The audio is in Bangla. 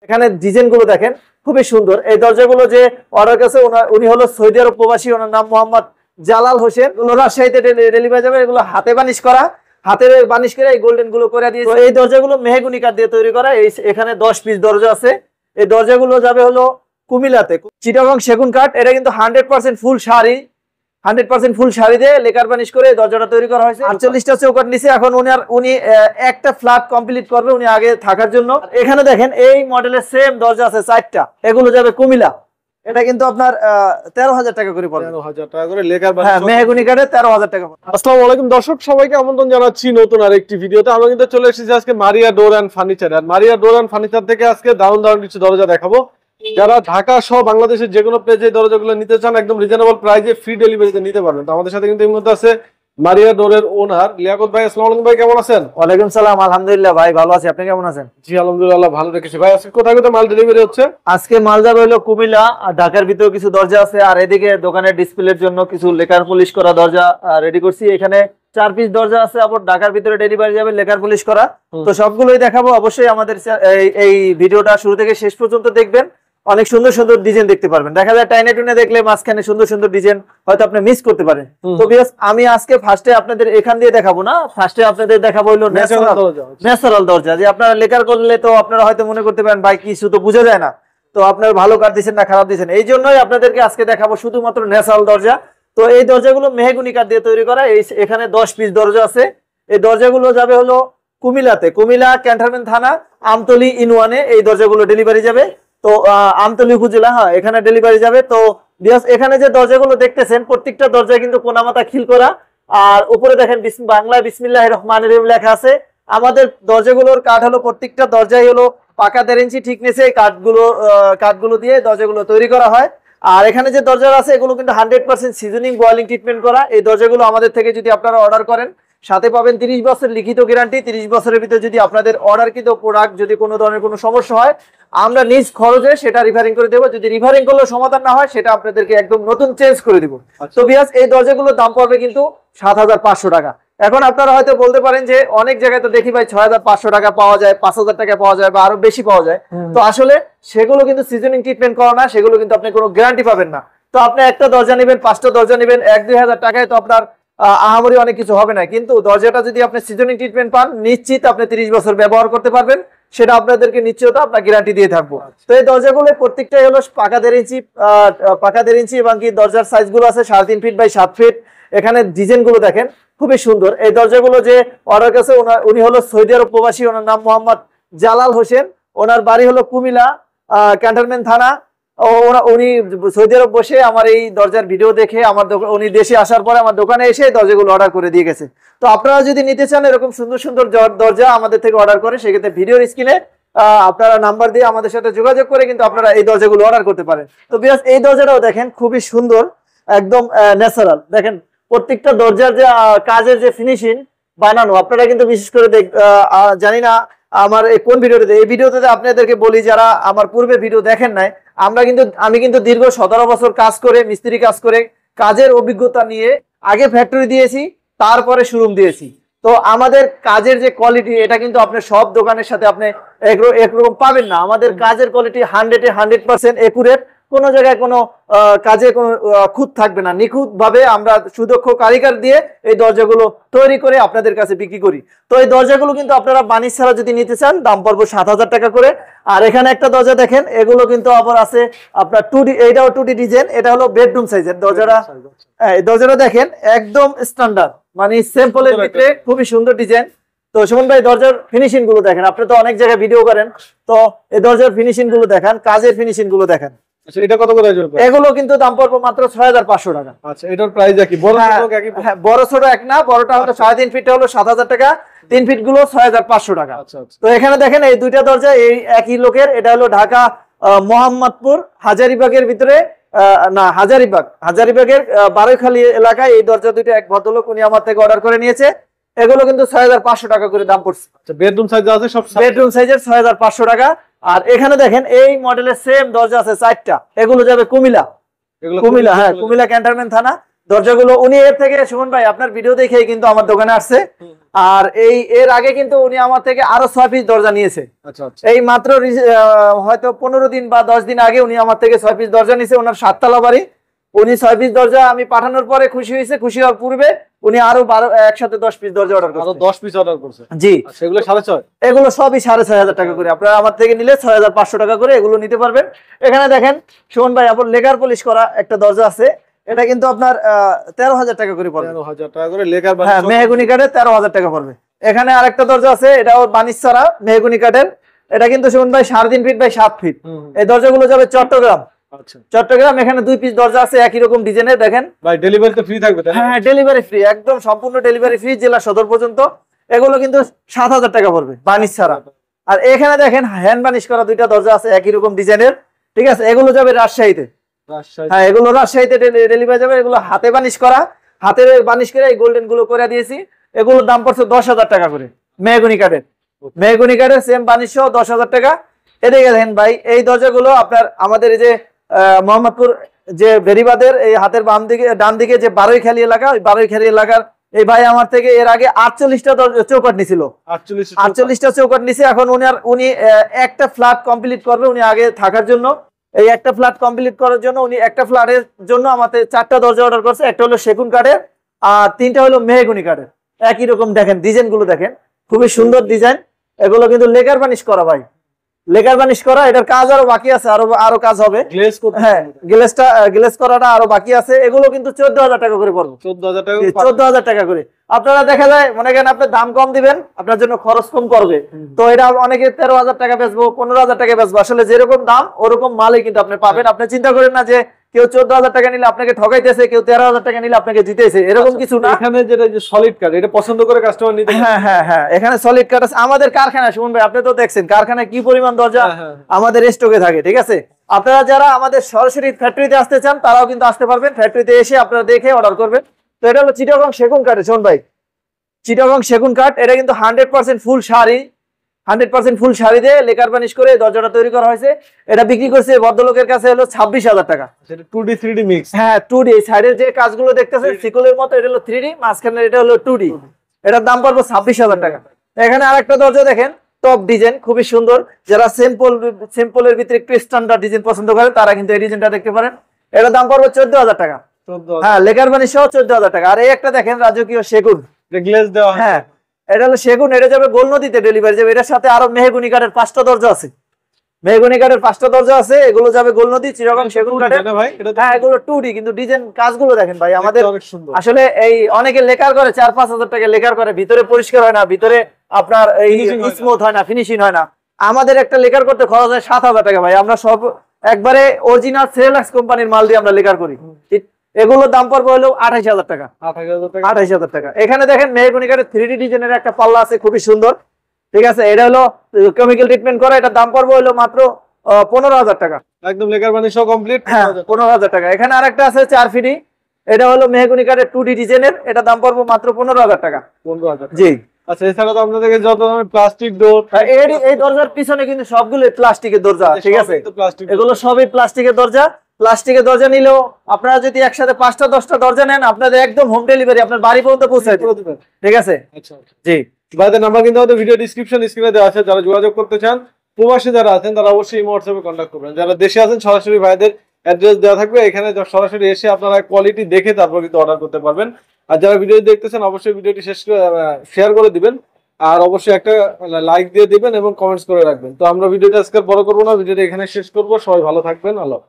এখানে ডিজাইন গুলো দেখেন খুবই সুন্দর। এই দরজাগুলো যে অর্ডার কাছে উনি হলো সৌদি আরব প্রবাসী, ওনার নাম মোহাম্মদ জালাল হোসেন। রাজশাহীতে ডেলিভারি যাবে। এগুলো হাতে বানিশ করা, হাতের বানিশ করে এই গোল্ডেন গুলো করে দিয়েছে। এই দরজাগুলো মেহগনি কাঠ দিয়ে তৈরি করা। এখানে 10 পিস দরজা আছে। এই দরজাগুলো যাবে হলো কুমিল্লাতে, চিটাগং সেগুন কাঠ। এটা কিন্তু 100% ফুল শাড়ি, 100% ফুল শাড়ি দিয়ে লেকার বানিশ করে দরজাটা তৈরি করা হয়েছে। 48টা চৌকাঠ নিচে। এখন উনি একটা ফ্ল্যাট কমপ্লিট করবে উনি আগে থাকার জন্য। এখানে দেখেন এই মডেলের সেম দরজা আছে 4টা। এগুলো যাবে কুমিল্লা। এটা কিন্তু আপনার 13,000 টাকা করে পড়বে। 13,000 টাকা করে লেকার বানিশ। হ্যাঁ, মেহগনি কাঠে 13,000 টাকা। আসসালামু আলাইকুম দর্শক, সবাইকে আমন্ত্রণ জানাচ্ছি নতুন আরেকটি ভিডিওতে। আমরা কিন্তু চলে এসেছি আজকে মারিয়া ডোর এন্ড ফার্নিচার। আর মারিয়া ডোর এন্ড ফার্নিচার থেকে আজকে দারুণ দারুণ কিছু দরজা দেখাবো। যারা ঢাকা সহ বাংলাদেশের যে কোনো প্লেসে দরজাগুলো নিতে চান একদম রিজনেবল প্রাইসে ফ্রি ডেলিভারিতে নিতে পারবেন। তো আমাদের সাথে কিন্তু এই মুহূর্তে আছে মারিয়া ডোরের ওনার লিয়াকত ভাই। আসসালামু আলাইকুম ভাই, কেমন আছেন? ওয়ালাইকুম সালাম, আলহামদুলিল্লাহ ভাই ভালো আছি। আপনি কেমন আছেন? জি আলহামদুলিল্লাহ ভালো রেখেছি। ভাই আজকে কোথায় কোথায় মাল ডেলিভারি হচ্ছে? আজকে মাল যাবে হলো কুমিল্লা, আর ঢাকার ভিতরে কিছু দরজা আছে। আর এদিকে দোকানের ডিসপ্লের জন্য কিছু লেকার পলিশ করা দরজা রেডি করছি। এখানে 4 পিস দরজা আছে। আবার ঢাকার ভিতরে ডেলিভারি যাবে লেকার পলিশ করা। তো সবগুলোই দেখাবো। অবশ্যই আমাদের এই ভিডিওটা শুরু থেকে শেষ পর্যন্ত দেখবেন। অনেক সুন্দর সুন্দর ডিজাইন দেখতে পারবেন। দেখা যায় টাইনে টুনে দেখলে মাঝখানে সুন্দর সুন্দর ডিজাইন হয়তো আপনি মিস করতে পারেন। তো বিকজ আমি আজকে ফার্স্টে আপনাদের এখান দিয়ে দেখাবো না, ফার্স্টে আপনাদের দেখাবো হলো ন্যাচারাল দরজা। যে আপনারা লেকার করলে তো আপনারা হয়তো মনে করতে পারেন ভাই কিছু তো বোঝা যায় না, তো আপনার ভালো কাঠ দিচ্ছেন না খারাপ দিচ্ছেন। এই জন্যই আপনাদেরকে আজকে দেখাবো শুধুমাত্র ন্যাচারাল দরজা। তো এই দরজাগুলো মেহগনি কাঠ দিয়ে তৈরি করা। এখানে 10 পিস দরজা আছে। এই দরজাগুলো যাবে হলো কুমিল্লাতে, কুমিল্লা ক্যান্টনমেন্ট থানা, আমতলী ইনওয়ানে এই দরজাগুলো ডেলিভারি যাবে। তো আমতলী উপজেলা, হ্যাঁ, এখানে ডেলিভারি যাবে। তো এখানে যে দরজাগুলো দেখতেছেন প্রত্যেকটা দরজায় কিন্তু কোনামাতা খিল করা। আর উপরে দেখেন বাংলায় বিসমিল্লাহির রহমানির রহিম লেখা আছে। আমাদের দরজাগুলোর কাঠ হলো প্রত্যেকটা দরজাই হলো পাকা 1.5 ইঞ্চি থিকনেসে কাঠগুলো দিয়ে দরজাগুলো তৈরি করা হয়। আর এখানে যে দরজা আছে এগুলো কিন্তু 100% সিজনিং বয়েলিং ট্রিটমেন্ট করা। এই দরজাগুলো আমাদের থেকে যদি আপনারা অর্ডার করেন সাথে পাবেন 30 বছর লিখিত গ্যারান্টি। 30 বছরের ভিতরে যদি আপনাদের অর্ডারকৃত প্রোডাক্ট যদি কোনো ধরনের কোনো সমস্যা হয় আমরা নিজ খরচে সেটা রিফারিং করে দেবো। যদি রিফারিং করলেও সমাধান না হয় সেটা আপনাদেরকে একদম নতুন চেঞ্জ করে দিব। তো বিয়াস এই দরজাগুলোর দাম পড়বে কিন্তু 7,500 টাকা। এখন আপনারা হয়তো বলতে পারেন যে অনেক জায়গায় তো দেখি ভাই 6,500 টাকা পাওয়া যায়, 5,000 টাকা পাওয়া যায় বা আরো বেশি পাওয়া যায়। তো আসলে সেগুলো কিন্তু সিজনিং ট্রিটমেন্ট করা না, সেগুলো কিন্তু আপনি কোনো গ্যারান্টি পাবেন না। তো আপনি একটা দরজা নেবেন, 5টা দরজা নেবেন 1-2 হাজার টাকায় তো আপনার আহামরি অনেক কিছু হবে না। কিন্তু দরজাটা যদি আপনি সিজনিং ট্রিটমেন্ট পান নিশ্চিত আপনি 30 বছর ব্যবহার করতে পারবেন, সেটা আপনাদেরকে নিশ্চয়তা আপনার গ্যারান্টি দিয়ে থাকবো। তো এই দরজাগুলো প্রত্যেকটাই হলো পাকা 1.5 ইঞ্চি এবং কি দরজার সাইজ গুলো আছে 3.5 ফিট বাই 7 ফিট। এখানে ডিজাইন গুলো দেখেন খুবই সুন্দর। এই দরজাগুলো যে অর্ডার কাছে উনি হলো সৌদি আরব প্রবাসী, ওনার নাম মোহাম্মদ জালাল হোসেন। ওনার বাড়ি হলো কুমিল্লা ক্যান্টনমেন্ট থানা। উনি সৌদি আরব বসে আমার এই দরজার ভিডিও দেখে উনি দেশে আসার পরে আমার দোকানে এসে দরজাগুলো অর্ডার করে দিয়ে গেছে। তো আপনারা যদি নিতে চান এরকম সুন্দর সুন্দর দরজা আমাদের থেকে অর্ডার করে সেক্ষেত্রে ভিডিওর স্ক্রিনে আপনারা নাম্বার দিয়ে আমাদের সাথে যোগাযোগ করে কিন্তু আপনারা এই দরজাগুলো অর্ডার করতে পারেন। তো বিকজ এই দরজাটাও দেখেন খুবই সুন্দর, একদম ন্যাচারাল। দেখেন প্রত্যেকটা দরজার যে কাজের যে ফিনিশিং বানানো আপনারা কিন্তু বিশেষ করে জানি না আমার কোন ভিডিওতে, এই ভিডিওতে আপনাদেরকে বলি যারা আমার পূর্বে ভিডিও দেখেন নাই, আমি কিন্তু দীর্ঘ 17 বছর কাজ করে মিস্ত্রি কাজ করে কাজের অভিজ্ঞতা নিয়ে আগে ফ্যাক্টরি দিয়েছি, তারপরে শোরুম দিয়েছি। তো আমাদের কাজের যে কোয়ালিটি এটা কিন্তু আপনি সব দোকানের সাথে আপনি একরকম পাবেন না। আমাদের কাজের কোয়ালিটি 100% একুরেট, কোনো জায়গায় কোনো কাজে কোনো খুঁত থাকবে না। নিখুঁত ভাবে আমরা সুদক্ষ কারিগর দিয়ে এই দরজাগুলো তৈরি করে আপনাদের কাছে বিক্রি করি। তো এই দরজাগুলো কিন্তু আপনারা বানিশ ছাড়া যদি নিতে চান দাম পড়বে 7,000 টাকা করে। আর এখানে একটা দরজা দেখেন, এগুলো কিন্তু আবার আছে আপনার 2D, এইটাও 2D ডিজাইন। এটা হলো বেডরুম সাইজের দরজাটা। এই দরজাটা দেখেন একদম স্ট্যান্ডার্ড, মানে সিম্পলের ভিতরে খুবই সুন্দর ডিজাইন। তো সুমন ভাই দরজার ফিনিশিং গুলো দেখেন, আপনি তো অনেক জায়গায় ভিডিও করেন, তো এই দরজার ফিনিশিং গুলো দেখেন, কাজের ফিনিশিং গুলো দেখেন। আচ্ছা এটা কত করে আসবে? এগুলো কিন্তু দাম পড়বে মাত্র 6,500 টাকা। আচ্ছা এটার প্রাইস কি? বড় ছোট একই? হ্যাঁ, বড় ছোট এক না, বড়টা হলো 3.5 ফিট হলো 7,000 টাকা, 3 ফিট গুলো 6,500 টাকা। আচ্ছা আচ্ছা। তো এখানে দেখেন এই দুইটা দরজা এই একই লোকের। এটা হলো ঢাকা মোহাম্মদপুর হাজারীবাগের ভিতরে, না হাজারীবাগের বারৈখালী এলাকায় এই দরজা দুইটা এক ভদ্রলোক উনি আমার থেকে অর্ডার করে নিয়েছে। এগুলো কিন্তু 6,500 টাকা করে দাম পড়ছে। আচ্ছা বেডরুম সাইজ আছে সব? বেডরুম সাইজের 6,500 টাকা। আর এখানে দেখেন এই মডেলের সেম দরজা আছে 4টা। এগুলো যাবে কুমিল্লা, হ্যাঁ কুমিল্লা ক্যান্টনমেন্ট থানা। দরজাগুলো উনি এর থেকে সুমন ভাই আপনার ভিডিও দেখেই কিন্তু আমার দোকানে আসছে। আর এর আগে কিন্তু উনি আমার থেকে আরো 6 পিস দরজা নিয়েছে। আচ্ছা আচ্ছা। এই মাত্র হয়তো 15 দিন বা 10 দিন আগে উনি আমার থেকে 6 পিস দরজা নিয়েছে। ওনার 7 তলা বাড়ি। উনি 6 পিস দরজা আমি পাঠানোর পরে খুশি হয়েছে। খুশি হওয়ার পূর্বে উনি আরো একসাথে 10 পিস দরজা অর্ডার করছে। আরো 10 পিস অর্ডার করছে। জি। সেগুলো 6.5। এগুলো সবই 6,500 টাকা করে। আপনারা আমার থেকে নিলে 6,500 টাকা করে এগুলো নিতে পারবেন। এখানে দেখেন সুমন ভাই আপনার লেকার পলিশ করা একটা দরজা আছে। এটা কিন্তু আপনার 13,000 টাকা করে পড়বে। 13,000 টাকা করে লেকার। হ্যাঁ, মেহগনি কাঠের 13,000 টাকা পড়বে। এখানে আরেকটা দরজা আছে, এটাও বানিশ ছাড়া মেহগনি কাঠের। এটা কিন্তু সুমন ভাই 3.5 ফিট বাই 7 ফিট। এই দরজাগুলো যাবে চট্টগ্রাম। আচ্ছা, চট্টগ্রাম। এখানে 2 পিস দরজা আছে একই রকম ডিজাইনের। দেখেন ভাই ডেলিভারি তো ফ্রি থাকবে তাই না? হ্যাঁ, ডেলিভারি ফ্রি, একদম সম্পূর্ণ ডেলিভারি ফ্রি জেলা সদর পর্যন্ত। এগুলো কিন্তু 7,000 টাকা পড়বে বানিশ ছাড়া। আর এখানে দেখেন হ্যান্ড বানিশ করা 2টা দরজা আছে একই রকম ডিজাইনের। ঠিক আছে, এগুলো যাবে রাজশাহীতে। হ্যাঁ, এগুলো রাজশাহীতে ডেলিভারি যাবে। এগুলো হাতে বানিশ করা, হাতে বানিশ করে এই গোল্ডেন গুলো করে দিয়েছি। এগুলোর দাম পড়ছে 10,000 টাকা করে। মেহগনি কাঠের, মেহগনি কাঠের সেম বানিশ সহ 10,000 টাকা। এদিকে দেখেন ভাই, এই দরজাগুলো আপনার আমাদের এই যে মোহাম্মদপুর যে বেরিবাদের এই হাতের বাম দিকে ডান দিকে যে বারৈখালী এলাকা, ওই বারৈখালী এলাকার এই ভাই আমার থেকে এর আগে 48টা চৌকাঠ নিছিল। 48টা চৌকাঠ নিছে। এখন উনি একটা ফ্ল্যাট কমপ্লিট করবে। উনি আগে থাকার জন্য এই একটা ফ্ল্যাট কমপ্লিট করার জন্য উনি একটা ফ্ল্যাটের জন্য আমাদের 4টা দরজা অর্ডার করছে। একটা হলো সেগুন কাঠের আর 3টা হলো মেহগনি কাঠের। একই রকম দেখেন ডিজাইন গুলো, দেখেন খুবই সুন্দর ডিজাইন। এগুলো কিন্তু লেকার বানিশ করা ভাই, লেকার বানিশ করা। এটার কাজ আরো বাকি আছে, আরো কাজ হবে। হ্যাঁ, গ্লেজ করাটা আরো বাকি আছে। এগুলো কিন্তু 14,000 টাকা করে পড়বে। 14,000 টাকা করে। আপনারা দেখা যায় মনে করেন আপনি দাম কম দিবেন, আপনার জন্য খরচ কম করবে। তো এটা অনেকে 13,000 টাকা বেচবো, 15,000 টাকা বেচবো। আসলে যেরকম দাম ওরকম মালই কিন্তু আপনি পাবেন। আপনি চিন্তা করেন না যে কেউ 14,000 টাকা নিলে আপনাকে ঠকাইতেছে, কেউ 13,000 টাকা নিলে আপনাকে জিতেছে, এরকম কিছু না। এখানে যেটা যে সলিড কাঠ, এটা পছন্দ করে কাস্টমার নিতে। হ্যাঁ হ্যাঁ হ্যাঁ, এখানে সলিড কাঠ আছে। আমাদের কারখানা সুমন ভাই আপনি তো দেখছেন কারখানায় কি পরিমাণ দরজা আমাদের স্টকে থাকে। ঠিক আছে, আপনারা যারা আমাদের সরাসরি ফ্যাক্টরিতে আসতে চান তারাও কিন্তু আসতে পারবেন। ফ্যাক্টরিতে এসে আপনারা দেখে অর্ডার করবেন। তো এটা হলো চিটাগং সেগুন কাঠ সুমন ভাই, চিটাগং সেগুন কাঠ। এটা কিন্তু 100% ফুল শাড়ি, 100% ফুল শাড়ি দিয়ে লেকার বানিশ করে দরজাটা তৈরি করা হয়েছে। এটা বিক্রি করছে ভদ্রলোকের কাছে হলো 26,000 টাকা। 2D 3D mix. হ্যাঁ, 2D। সাইডের যে কাজগুলো দেখতেছেন সিকলের মতো, এটা হলো 3D, মাঝখানে এটা হলো 2D। এটার দাম পড়বে 26,000 টাকা। এখানে আরেকটা দরজা দেখেন, টপ ডিজাইন, খুবই সুন্দর। যারা সিম্পলের ভিতরে একটু স্ট্যান্ডার্ড ডিজাইন পছন্দ করেন তারা কিন্তু এই ডিজাইনটা দেখতে পারেন। এটার দাম পড়বে 14,000 টাকা। হ্যাঁ, লেকার বানিশ সহ 14,000 টাকা। আর এই একটা দেখেন রাজকীয় সেগুন, গ্লেজ দেওয়া। হ্যাঁ, এটা হলো সেগুন। এটা যাবে গোলনদীতে ডেলিভারি যাবে। এটার সাথে আরো মেহগনি কাঠের 5টা দরজা আছে। মেহগনি কাঠের 5টা দরজা আছে। এগুলো যাবে গোলনদী, চিটাগং সেগুন কাঠের। হ্যাঁ, এগুলো 2D, কিন্তু ডিজাইন কাজগুলো দেখেন ভাই আমাদের। আসলে এই অনেকে লেকার করে 4-5 হাজার টাকা লেকার করে, ভিতরে পরিষ্কার হয় না, ভিতরে আপনার এই স্মুথ হয় না, ফিনিশিং হয় না। আমাদের একটা লেকার করতে খরচ হয় 7,000 টাকা ভাই। আমরা সব একবারে অরিজিনাল সেলাক্স কোম্পানির মাল দিয়ে আমরা লেকার করি। এগুলোর দাম পড়বে হলো 28,000 টাকা। 28,000 টাকা। এখানে দেখেন মেহগনি কাঠের 3D ডিজাইনের একটা পাল্লা আছে, খুবই সুন্দর। ঠিক আছে, এটা হলো কেমিক্যাল ট্রিটমেন্ট করা। এটা দাম পড়বে হলো মাত্র 15,000 টাকা। একদম লেকার বানিশ সহ কমপ্লিট। হ্যাঁ, 15,000 টাকা। এখানে আরেকটা আছে 4 ফিটি। এটা হলো মেহগনি কাঠের 2D ডিজাইনের। এটা দাম পড়বে মাত্র 15,000 টাকা। 15,000। জি। আচ্ছা, এছাড়া তো আপনাদেরকে যত ধরনের প্লাস্টিক ডোর, এই দরজার পিছনে কিন্তু সবগুলো প্লাস্টিকের দরজা। ঠিক আছে, এগুলো সবই প্লাস্টিকের দরজা। প্লাস্টিকের দরজা নিলেও আপনারা যদি একসাথে 5টা-10টা দরজা নেন, আপনাদের একদম হোম ডেলিভারি আপনার বাড়ি পর্যন্ত পৌঁছে দেবে। ঠিক আছে। আচ্ছা জি। ভাইদের নাম্বার কিন্তু আমাদের ভিডিও ডেসক্রিপশন স্ক্রিনে দেওয়া আছে। যারা যোগাযোগ করতে চান, প্রবাসী যারা আছেন তারা অবশ্যই হোয়াটসঅ্যাপে কন্ট্যাক্ট করবেন। যারা দেশে আছেন সরাসরি ভাইদের অ্যাড্রেস দেওয়া থাকবে। এখানে সরাসরি এসে আপনারা কোয়ালিটি দেখে তারপর কিন্তু অর্ডার করতে পারবেন। আর যারা ভিডিও দেখতেছেন অবশ্যই ভিডিওটি শেয়ার করে দিবেন। আর অবশ্যই একটা লাইক দিয়ে দিবেন এবং কমেন্টস করে রাখবেন। তো আমরা ভিডিওটা আজকে বড় করবো না, ভিডিওটা এখানে শেষ করবো। সবাই ভালো থাকবেন। আল্লাহ।